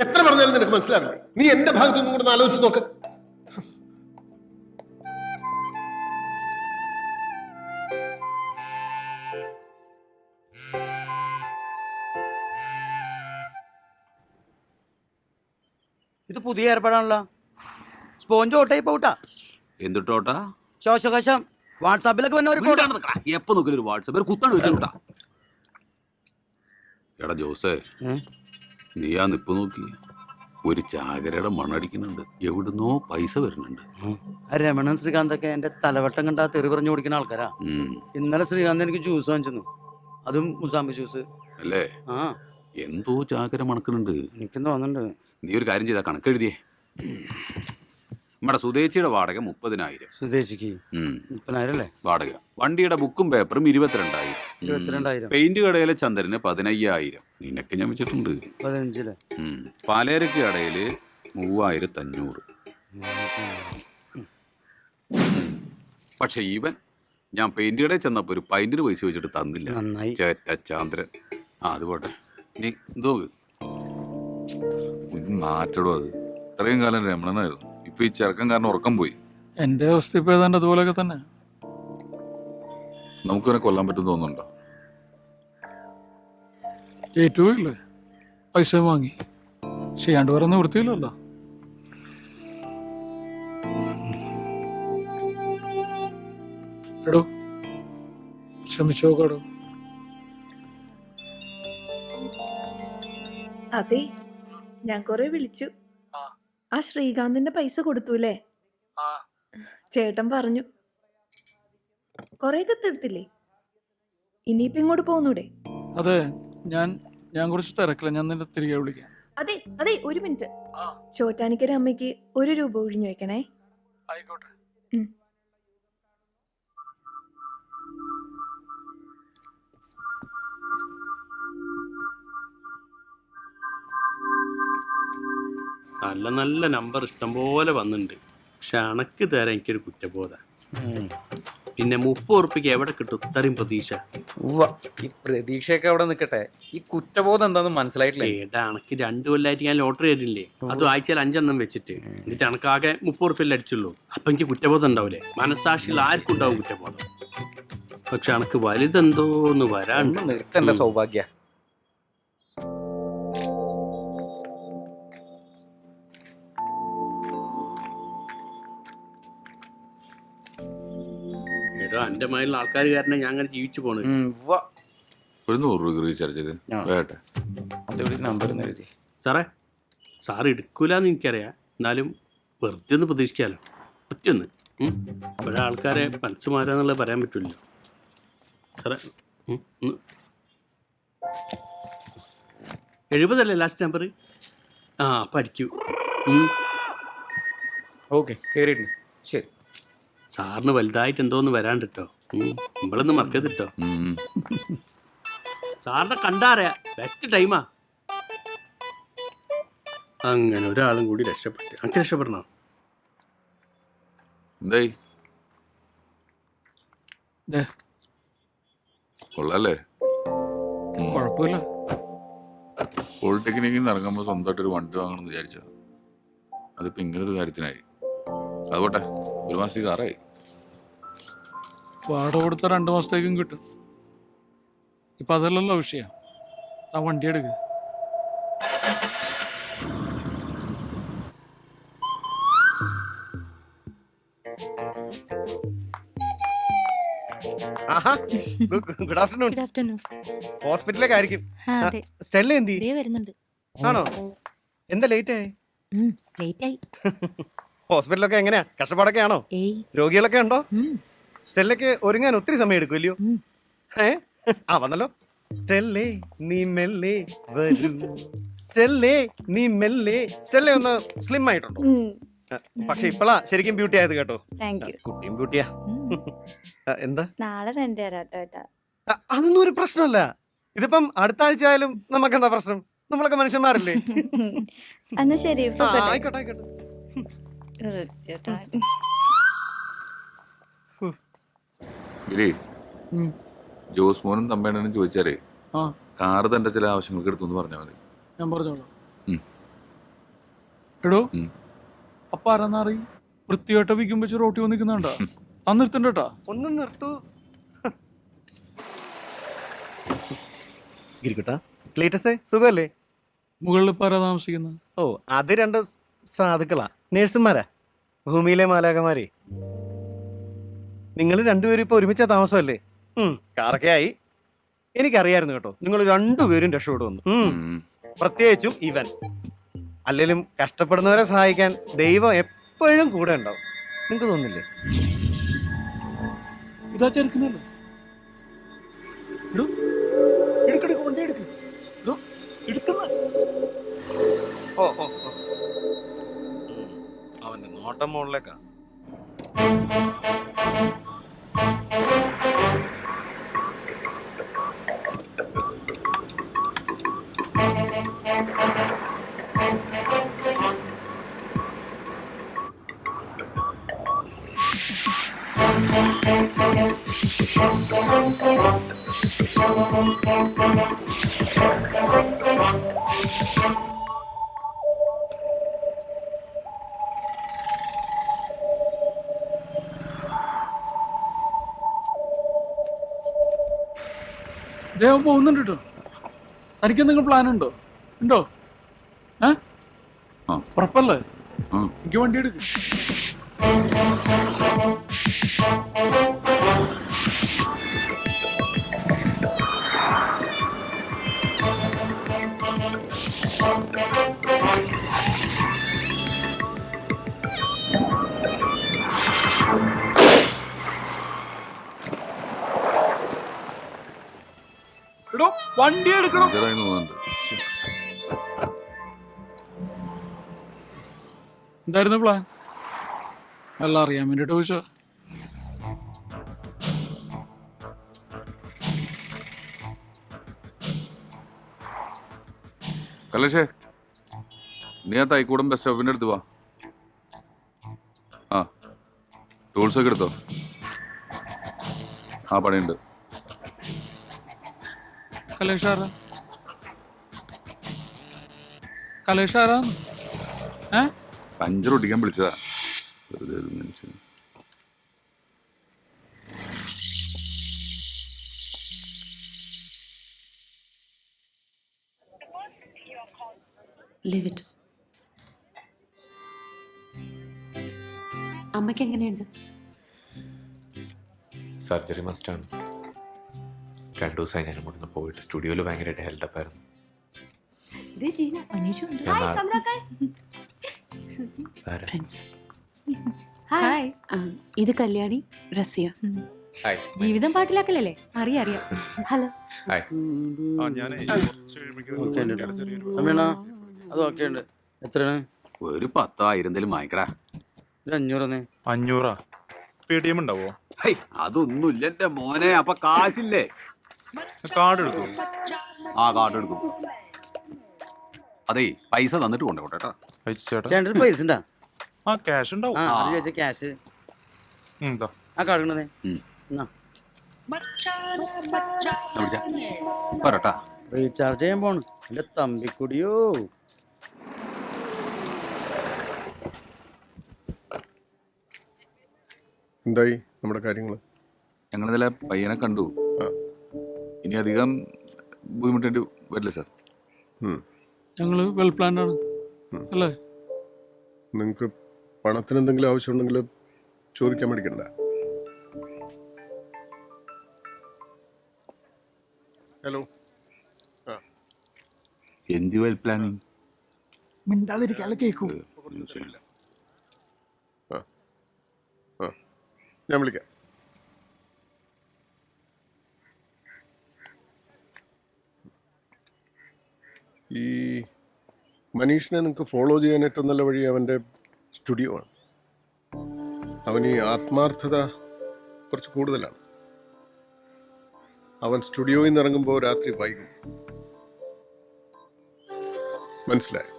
എത്ര പറഞ്ഞാലും നിനക്ക് മനസ്സിലാവില്ലേ? നീ എന്റെ ഭാഗത്തുനിന്നും കൂടെ ആലോചിച്ച് നോക്ക്. ഇത് പുതിയ ഏർപ്പാടാണല്ലോ. സ്പോഞ്ച് ഓട്ടായി പോട്ടാ. എന്തിട്ടോട്ടാ? ശോശകശം വാട്സാപ്പിലൊക്കെ വന്ന ഒരു ഫോട്ടോ. എപ്പോ നോക്കിയാലും ഒരു വാട്സാപ്പ് ഒരു കുത്താണ് വെച്ചോട്ടാ. എടാ ജോസേ, നീ ആ നിപ്പ് നോക്കി, ഒരു ചാകരയുടെ മണ്ണടിക്കുന്നുണ്ട്. എവിടുന്നോ പൈസ വരുന്നുണ്ട്. രമണൻ ശ്രീകാന്തൊക്കെ എന്റെ തലവട്ടം കണ്ടാ തെറി പറഞ്ഞു കൊടുക്കുന്ന ആൾക്കാരാ. ഇന്നലെ ശ്രീകാന്ത് എനിക്ക് ജ്യൂസ് വാങ്ങിച്ചു, അതും മുസാമ്പി ജ്യൂസ് അല്ലേ? ആ, എന്തോ ചാകര മണക്കുന്നുണ്ട്. എനിക്കും തോന്നുന്നുണ്ട്. നീ ഒരു കാര്യം ചെയ്താ കണക്കെഴുതിയേ. നമ്മുടെ സുതേച്ചിയുടെ വാടക 30,000. സുദേശിക്ക് 30,000 അല്ലേ വാടക. വണ്ടിയുടെ ബുക്കും പേപ്പറും 22,000. 22,000. പെയിന്റ് കടയിലെ ചന്ദ്രന് 15,000. നിനക്ക് ഞാൻ വെച്ചിട്ടുണ്ട് 15. പാലേരക്ക് കടയില് 3,500. പക്ഷെ ഇവൻ ഞാൻ പെയിന്റ് കടയിൽ ചെന്നപ്പോ ഒരു പൈന്റിന് പൈസ വെച്ചിട്ട് തന്നില്ല. നന്നായി. ചേറ്റ ചാന്ദ്രൻ. അത് പോട്ടെ, നീ എന്തോ നാറ്റടോ. അത് ഇത്രയും കാലം രമണനായിരുന്നു. ഇപ്പൊ ഈ ചെറുക്കം കാരണം ഉറക്കം പോയി. എന്റെ അവസ്ഥ ഇപ്പൊ ഏതാണ്ട് അതുപോലെയൊക്കെ തന്നെ. നമുക്കിവനെ കൊല്ലാൻ പറ്റും തോന്നുന്നുണ്ടോ? ഏറ്റവും ഇല്ലേ, പൈസ വാങ്ങി ചെയ്യാണ്ട് വേറെ നിവൃത്തിയില്ലല്ലോ. എടോ ശ്രമിച്ചു നോക്കാടോ. അതെ, ഞാൻ കൊറേ വിളിച്ചു. ആ ശ്രീകാന്തിന്റെ പൈസ കൊടുത്തൂലേ? ചേട്ടൻ പറഞ്ഞു കൊറേയൊക്കെ തീർത്തില്ലേ? ഇനിയിപ്പൊ ഇങ്ങോട്ട് പോന്നൂടെ? അതെ, ഞാൻ കുറച്ച് തിരക്കില്ല. ഞാൻ നിന്നെ തിരികെ വിളിക്കാം. അതെ അതെ, ഒരു മിനിറ്റ്. ചോറ്റാനിക്കര അമ്മയ്ക്ക് 1 രൂപ ഒഴിഞ്ഞു വെക്കണേ. ആയിക്കോട്ടെ. നല്ല നല്ല നമ്പർ ഇഷ്ടംപോലെ വന്നിട്ടുണ്ട്. പക്ഷെ അണക്ക് തരാൻ എനിക്കൊരു കുറ്റബോധ. പിന്നെ 30 ഉറുപ്പിക്ക് എവിടെ കിട്ടും ഇത്രയും പ്രതീക്ഷ? ഈ പ്രതീക്ഷയൊക്കെ അവിടെ നിൽക്കട്ടെ, ഈ കുറ്റബോധം എന്താന്ന് മനസ്സിലായിട്ടില്ല. ഏടാ, അണക്ക് 2 കൊല്ലായിട്ട് ഞാൻ ലോട്ടറി തരില്ലേ, അത് ആഴ്ചയിൽ 5 എണ്ണം വെച്ചിട്ട്. എന്നിട്ട് അണക്കാകെ 30 ഉറുപ്പിൽ അടിച്ചുള്ളൂ. അപ്പൊ എനിക്ക് കുറ്റബോധം ഉണ്ടാവില്ലേ? മനസാക്ഷിയിൽ ആർക്കും ഉണ്ടാവും കുറ്റബോധം. പക്ഷെ അണക്ക് വലുതെന്തോന്ന് വരാണ്ട്. നിർത്തന്റെ സൗഭാഗ്യ. എന്റെ മയിലുള്ള ആൾക്കാർ കാരണം ഞാൻ അങ്ങനെ ജീവിച്ചു പോണത്. ഒരു 100 രൂപ റീചാർജ് ചെയ്ത് വേട്ടെ. നമ്പർ എഴുതി. സാറേ, സാറ് എടുക്കൂലെന്ന് എനിക്കറിയാം. എന്നാലും വെറുതെ ഒന്ന് പ്രതീക്ഷിക്കാമല്ലോ. ഒറ്റയൊന്ന് ഒരാൾക്കാരെ മനസ്സുമാരാന്നുള്ളത് പറയാൻ പറ്റില്ലല്ലോ സാറേ. 70 ലാസ്റ്റ് നമ്പർ. ആ, പഠിക്കൂ. ഓക്കെ, കേറിയിട്ടുണ്ട്. ശരി. സാറിന് വലുതായിട്ട് എന്തോന്ന് വരാണ്ട് കേട്ടോ. നമ്മളൊന്നും മറക്കരുത് കേട്ടോ. സാറിനെ കണ്ടാറിയാ ബെസ്റ്റ് ടൈമാ. അങ്ങനെ ഒരാളും കൂടി രക്ഷപ്പെട്ടു. എനിക്ക് രക്ഷപ്പെടണോ? എന്തായി? കൊള്ളാല്ലേ? കുഴപ്പമില്ല. പോളിടെക്നിക്കിൽ നിന്ന് ഇറങ്ങുമ്പോൾ സ്വന്തമായിട്ട് ഒരു വണ്ടി വാങ്ങണമെന്ന് വിചാരിച്ചത്. അതിപ്പോ ഇങ്ങനൊരു കാര്യത്തിനായി. അതുപോട്ടെ, 1 മാസത്തേക്ക് കാറായി. വാടക കൊടുത്ത 2 മാസത്തേക്കും കിട്ടും. ഇപ്പൊ അതല്ലല്ലോ വിഷയം. ആ വണ്ടി എടുക്കുക. Good afternoon. ഹോസ്പിറ്റലിലേക്ക് ആയിരിക്കും. സ്റ്റെല്ല എന്തി വരുന്നുണ്ട്. ആണോ? എന്താ ലേറ്റ് ആയി? ലേറ്റ് ആയി. ഹോസ്പിറ്റലൊക്കെ എങ്ങനെയാ? കഷ്ടപ്പാടൊക്കെ ആണോ? രോഗികളൊക്കെ ഉണ്ടോ? സ്റ്റെല്ലക്ക് ഒരുങ്ങാൻ ഒത്തിരി സമയം എടുക്കുമല്ലോ. വന്നല്ലോ. സ്റ്റെല്ലേ നീ മെല്ലെ വരൂ, സ്റ്റെല്ലേ നീ മെല്ലെ. സ്റ്റെല്ല ഒന്ന് സ്ലിം ആയിട്ടുണ്ടോ? പക്ഷെ ഇപ്പളാ ശരിക്കും ബ്യൂട്ടി ആയത് കേട്ടോ. കുട്ടിയും ബ്യൂട്ടിയാ. എന്താ നാളെ റെന്റ് തരാട്ടോ. അതൊന്നും ഒരു പ്രശ്നമല്ല. ഇതിപ്പം അടുത്ത ആഴ്ച ആയാലും നമുക്ക് എന്താ പ്രശ്നം? നമ്മളൊക്കെ മനുഷ്യന്മാരല്ലേ? എന്നാ ശരി. ആയിക്കോട്ടെ ആയിക്കോട്ടെ. ജോസ് മോനും തമ്പേണ്ണനും ചോദിച്ചാലേ കാറ് തന്റെ ചില ആവശ്യങ്ങൾക്ക് എടുത്തു പറഞ്ഞാൽ മതി. ഞാൻ പറഞ്ഞോളാം. എടോ ഉം. അപ്പൊ ആരാന്നറി വൃത്തിയായിട്ട് വിൽക്കും വെച്ച് റോട്ടി വന്നിക്കുന്നുണ്ടാ തന്നിരുത്തണ്ടട്ടാ. ഒന്ന് നിർത്തൂ. ഗിരിക്കുട്ടാ, ക്ലീറ്റസേ സുഖമല്ലേ? മുകളിൽ ഇപ്പൊ ആരാ താമസിക്കുന്നത്? ഓ, അത് രണ്ട് സാധുക്കളാ, നേഴ്സുമാരാ, ഭൂമിയിലെ മാലാകമാരെ. നിങ്ങൾ രണ്ടുപേരും ഇപ്പൊ ഒരുമിച്ച താമസമല്ലേ? കാറൊക്കെ ആയി. എനിക്കറിയായിരുന്നു കേട്ടോ, നിങ്ങൾ രണ്ടുപേരും രക്ഷപ്പെടുമെന്ന്. പ്രത്യേകിച്ചും ഇവൻ. അല്ലെങ്കിലും കഷ്ടപ്പെടുന്നവരെ സഹായിക്കാൻ ദൈവം എപ്പോഴും കൂടെ ഉണ്ടാവും. നിങ്ങൾക്ക് തോന്നില്ലേ? ഇതാ ചെറുക്കനല്ലേ? എടോ എടുക്കെടുക്ക്, വണ്ടി എടുക്ക്. എടോ എടുക്കുന്ന ഓ ഓ ഓ. അവന്റെ നോട്ടം മുകളിലേക്കാ. ദേവൻ പോകുന്നുണ്ട് കേട്ടോ. തനിക്ക് എന്തെങ്കിലും പ്ലാൻ ഉണ്ടോ? ഉണ്ടോ? ഉറപ്പല്ലേ? എനിക്ക് വണ്ടി എടുക്കും. എടോ വണ്ടി എടുക്കണം. എന്തായിരുന്നു പ്ലാൻ? എല്ലാം അറിയാൻ വേണ്ടിട്ട് ചോദിച്ചോ. കലേഷേ, നീ ആ തൈക്കൂടം ബസ് സ്റ്റോപ്പിന്റെ അടുത്ത് വാ. ആ ടൂൾസ് ഒക്കെ എടുത്തോ. ആ പണിയുണ്ട്. കലേഷാരാ? കലേഷാരാ? പഞ്ചർ ഒട്ടിക്കാൻ വിളിച്ചതാ. വെറുതെ ഒരു മനുഷ്യൻ. അമ്മയ്ക്ക് എങ്ങനെയുണ്ട്? സർജറി മസ്റ്റാണ്. 2 ദിവസമായി ഞാൻ ഇവിടുന്ന് പോയിട്ട്. സ്റ്റുഡിയോയിൽ ഭയങ്കരമായിട്ട് ഹെൽഡപ്പ് ആയിരുന്നു. ഇത് കല്യാണി, റസിയ. ഹായ്. ജീവിതം പാട്ടിലാക്കലല്ലേ? അറിയാം. ഹലോ. ഹായ്. അതൊക്കെ ഉണ്ട്. എത്രയാണ്? ഒരു 10,000 വാങ്ങിക്കടാ. 500. 500 പേടിഎം ഉണ്ടാവോ? അതൊന്നുമില്ല എന്റെ മോനെ. അപ്പൊ കാശില്ലേ? കാർഡ് എടുക്കും. ആ കാർഡ് എടുക്കും. അതെ, പൈസ തന്നിട്ട് കൊണ്ടോട്ടെ. ചേട്ടൻ പൈസ ഉണ്ടാ? ആ ക്യാഷ് ഉണ്ടാവും. ക്യാഷ് എന്താ ആ കാർഡ് പറട്ടാ. റീചാർജ് ചെയ്യാൻ പോണ് എന്റെ തമ്പിക്കുടിയോ. എന്തായി നമ്മുടെ കാര്യങ്ങള്? ഞങ്ങളിന്നലെ പയ്യനെ കണ്ടു. ഇനി അധികം ബുദ്ധിമുട്ടേണ്ടി വരില്ല സാർ. ഞങ്ങള് വെൽ പ്ലാൻഡ് ആണ് അല്ലേ? നിങ്ങൾക്ക് പണത്തിന് എന്തെങ്കിലും ആവശ്യമുണ്ടെങ്കിൽ ചോദിക്കാൻ മേടിക്കണ്ട. ഹലോ. എന്ത് വെൽ പ്ലാനിങ്? മിണ്ടാതിരിക്കാതെ കേക്കൂ. ഞാൻ വിളിക്കാം. ഈ മനീഷിനെ നിങ്ങൾക്ക് ഫോളോ ചെയ്യാൻ ഏറ്റവും നല്ല വഴി അവൻ്റെ സ്റ്റുഡിയോ ആണ്. അവൻ ഈ ആത്മാർത്ഥത കുറച്ച് കൂടുതലാണ്. അവൻ സ്റ്റുഡിയോയിൽ നിന്ന് ഇറങ്ങുമ്പോൾ രാത്രി വൈകും. മനസ്സിലായി.